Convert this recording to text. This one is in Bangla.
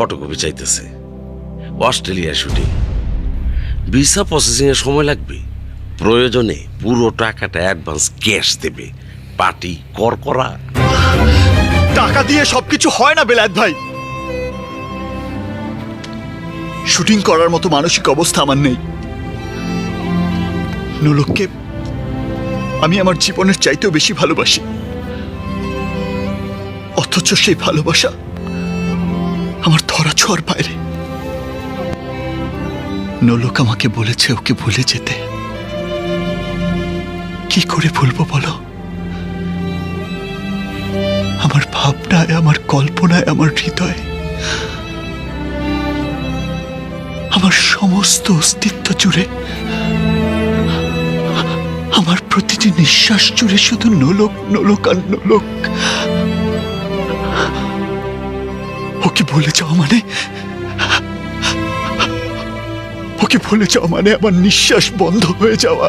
ফটোকপি চাইতেছে, অস্ট্রেলিয়ার শুটিং, ভিসা প্রসেসিং এর সময় লাগবে, প্রয়োজনে পুরো টাকাটা অ্যাডভান্স ক্যাশ দেবে। পার্টি করা। টাকা দিয়ে সবকিছু হয় না বেলায়েত ভাই। শুটিং করার মতো মানসিক অবস্থা আমার নেই। নোলককে আমি আমার জীবনের চাইতেও বেশি ভালোবাসি, অথচ সেই ভালোবাসা আমার ধরা ছোঁয়ার বাইরে। নোলক আমাকে বলেছে ওকে ভুলে যেতে। কি করে ভুলবো বলো? আমার ভাবনায়, আমার কল্পনায়, আমার হৃদয়ে, আমার সমস্ত অস্তিত্ব জুড়ে, আমার প্রতিটি নিঃশ্বাস জুড়ে শুধু নোলক, নোলক আর নোলক। ওকে ভুলে যাওয়া মানে, ওকে ভুলে যাওয়া মানে আমার নিঃশ্বাস বন্ধ হয়ে যাওয়া।